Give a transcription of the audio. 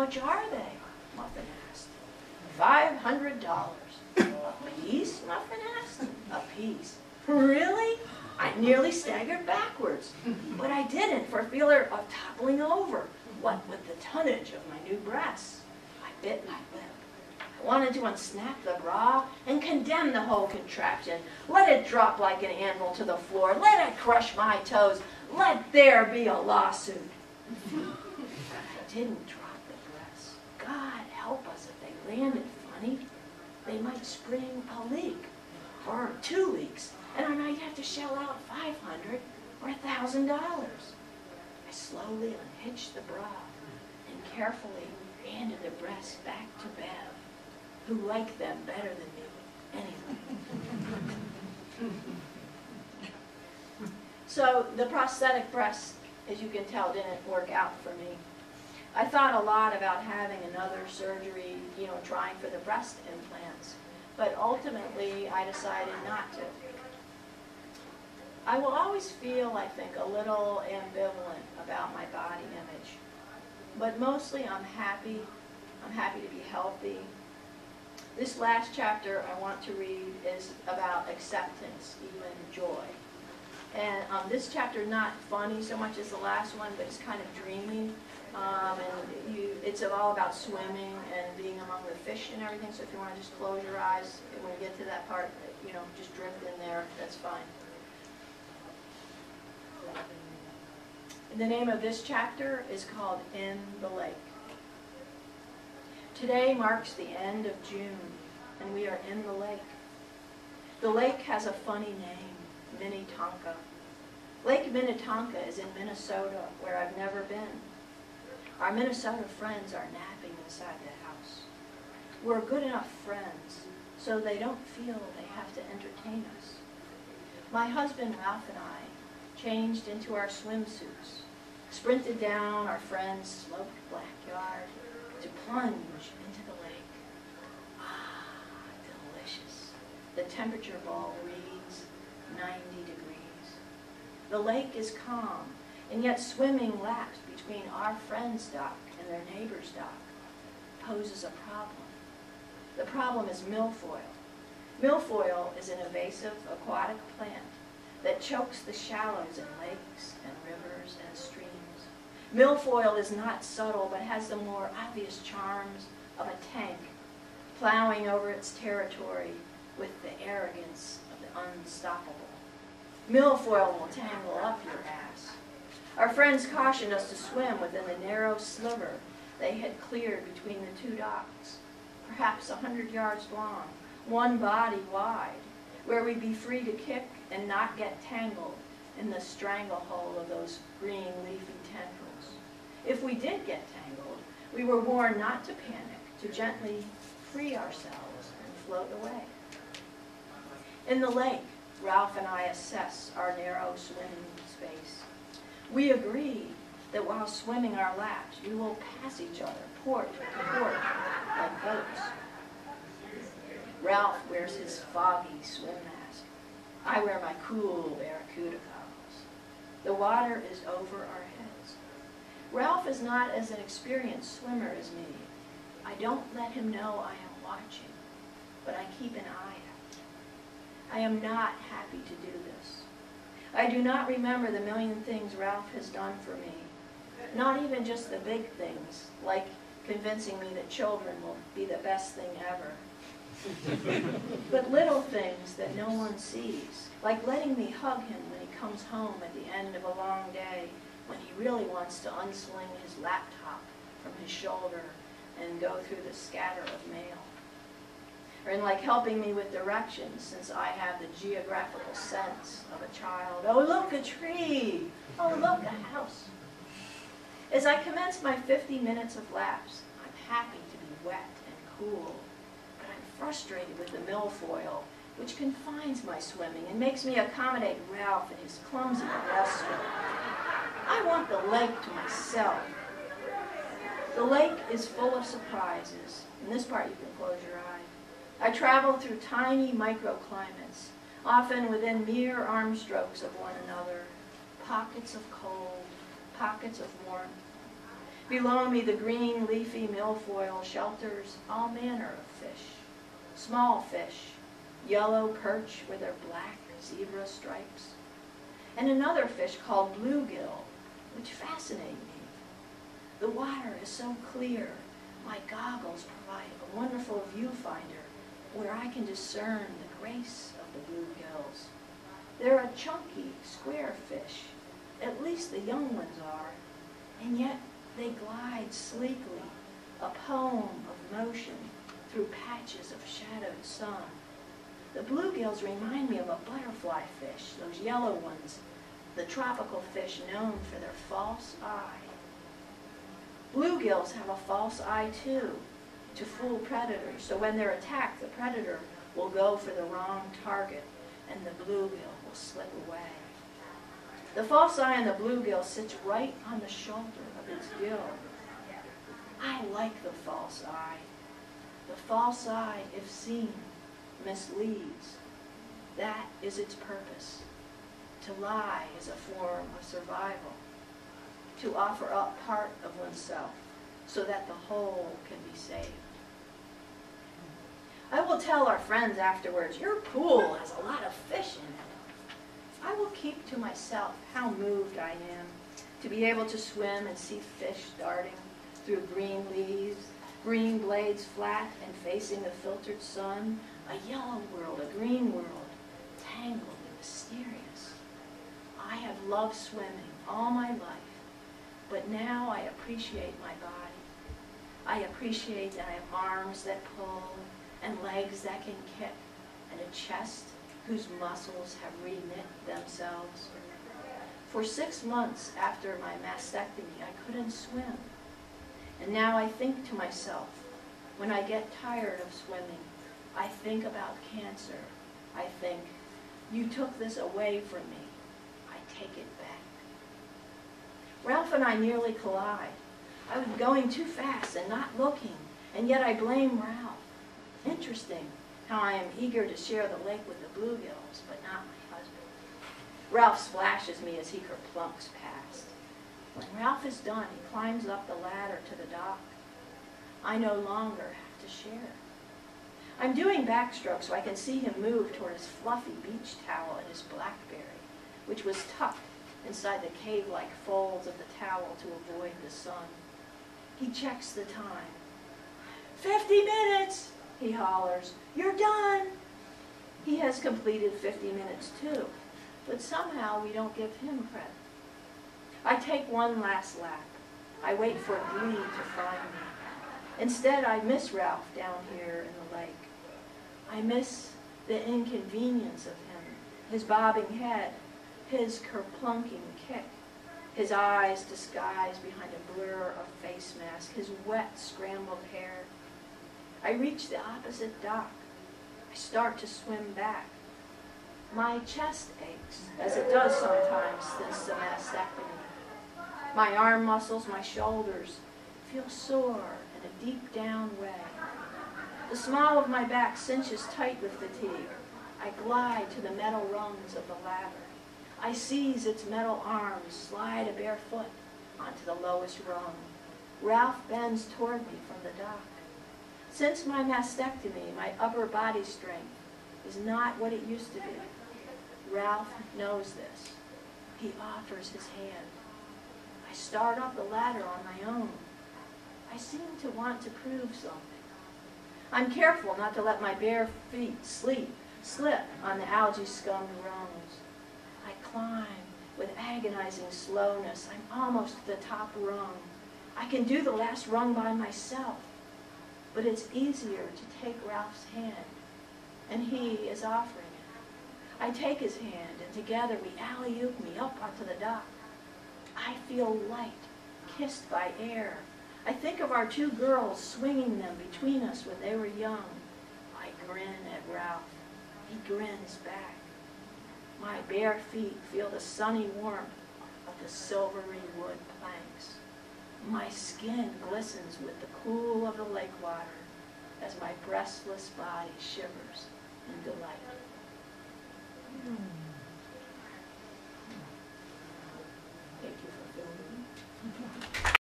much are they? Muffin asked. $500. A piece? Muffin asked. A piece. Really? I nearly staggered backwards, but I didn't for fear of toppling over, what with the tonnage of my new breasts. I bit my lip. I wanted to unsnap the bra and condemn the whole contraption. Let it drop like an anvil to the floor. Let it crush my toes. Let there be a lawsuit. I didn't drop the breasts. God help us if they landed funny. They might spring a leak, or 2 leaks, and I might have to shell out $500 or $1,000. I slowly unhitched the bra and carefully handed the breasts back to Bev, who liked them better than me anyway. So the prosthetic breast, as you can tell, didn't work out for me. I thought a lot about having another surgery, trying for the breast implants, but ultimately I decided not to. I will always feel, I think, a little ambivalent about my body image, but mostly I'm happy. I'm happy to be healthy. This last chapter I want to read is about acceptance, even joy. And this chapter not funny so much as the last one, but it's kind of dreamy. It's all about swimming and being among the fish and everything. So if you want to just close your eyes when you get to that part, just drift in there. That's fine. The name of this chapter is called In the Lake. Today marks the end of June, and we are in the lake. The lake has a funny name, Minnetonka. Lake Minnetonka is in Minnesota, where I've never been. Our Minnesota friends are napping inside the house. We're good enough friends, so they don't feel they have to entertain us. My husband Ralph and I changed into our swimsuits, sprinted down our friend's sloped backyard to plunge into the lake. Ah, delicious. The temperature ball reads 90 degrees. The lake is calm, and yet swimming laps between our friend's dock and their neighbor's dock poses a problem. The problem is milfoil. Milfoil is an invasive aquatic plant that chokes the shallows in lakes and rivers and streams. Milfoil is not subtle, but has the more obvious charms of a tank plowing over its territory with the arrogance of the unstoppable. Milfoil will tangle up your ass. Our friends cautioned us to swim within the narrow sliver they had cleared between the two docks, perhaps 100 yards long, one body wide, where we'd be free to kick and not get tangled in the stranglehold of those green leafy tendrils. If we did get tangled, we were warned not to panic, to gently free ourselves and float away. In the lake, Ralph and I assess our narrow swimming space. We agree that while swimming our laps, we will pass each other, port to port, like boats. Ralph wears his foggy swim mask. I wear my cool barracuda goggles. The water is over our heads. Ralph is not as an experienced swimmer as me. I don't let him know I am watching, but I keep an eye out. I am not happy to do this. I do not remember the million things Ralph has done for me, not even just the big things, like convincing me that children will be the best thing ever. But little things that no one sees, like letting me hug him when he comes home at the end of a long day, when he really wants to unsling his laptop from his shoulder and go through the scatter of mail. Or in like helping me with directions, since I have the geographical sense of a child. Oh, look, a tree! Oh, look, a house. As I commence my 50 minutes of laps, I'm happy to be wet and cool, but I'm frustrated with the milfoil, which confines my swimming and makes me accommodate Ralph and his clumsy breaststroke. I want the lake to myself. The lake is full of surprises. In this part, you can close your eye. I travel through tiny microclimates, often within mere arm strokes of one another, pockets of cold, pockets of warmth. Below me, the green, leafy milfoil shelters all manner of fish. Small fish, yellow perch with their black zebra stripes, and another fish called bluegill, which fascinate me. The water is so clear, my goggles provide a wonderful viewfinder where I can discern the grace of the bluegills. They're a chunky, square fish, at least the young ones are, and yet they glide sleekly, a poem of motion through patches of shadowed sun. The bluegills remind me of a butterfly fish, those yellow ones, the tropical fish known for their false eye. Bluegills have a false eye too, to fool predators, so when they're attacked, the predator will go for the wrong target and the bluegill will slip away. The false eye on the bluegill sits right on the shoulder of its gill. I like the false eye. The false eye, if seen, misleads. That is its purpose. To lie is a form of survival. To offer up part of oneself so that the whole can be saved. I will tell our friends afterwards, your pool has a lot of fish in it. I will keep to myself how moved I am to be able to swim and see fish darting through green leaves, green blades flat and facing the filtered sun, a yellow world, a green world, tangled and mysterious. I have loved swimming all my life, but now I appreciate my body. I appreciate that I have arms that pull and legs that can kick and a chest whose muscles have reknit themselves. For 6 months after my mastectomy, I couldn't swim. And now I think to myself, when I get tired of swimming, I think about cancer. I think, you took this away from me. I take it back. Ralph and I nearly collide. I was going too fast and not looking, and yet I blame Ralph. Interesting how I am eager to share the lake with the bluegills, but not my husband. Ralph splashes me as he kerplunks past. When Ralph is done, he climbs up the ladder to the dock. I no longer have to share. I'm doing backstroke so I can see him move toward his fluffy beach towel and his blackberry, which was tucked inside the cave-like folds of the towel to avoid the sun. He checks the time. 50 minutes, he hollers. You're done. He has completed 50 minutes too, but somehow we don't give him credit. I take one last lap. I wait for Glee to find me. Instead, I miss Ralph down here in the lake. I miss the inconvenience of him, his bobbing head, his kerplunking kick, his eyes disguised behind a blur of face mask, his wet, scrambled hair. I reach the opposite dock. I start to swim back. My chest aches, as it does sometimes since the mastectomy. My arm muscles, my shoulders feel sore in a deep down way. The small of my back cinches tight with fatigue. I glide to the metal rungs of the ladder. I seize its metal arms, slide a bare foot onto the lowest rung. Ralph bends toward me from the dock. Since my mastectomy, my upper body strength is not what it used to be. Ralph knows this. He offers his hand. I start up the ladder on my own. I seem to want to prove something. I'm careful not to let my bare feet slip on the algae-scummed rungs. I climb with agonizing slowness. I'm almost at the top rung. I can do the last rung by myself, but it's easier to take Ralph's hand, and he is offering it. I take his hand, and together we alley-oop me up onto the dock. I feel light, kissed by air. I think of our 2 girls swinging them between us when they were young. I grin at Ralph. He grins back. My bare feet feel the sunny warmth of the silvery wood planks. My skin glistens with the cool of the lake water as my breastless body shivers in delight.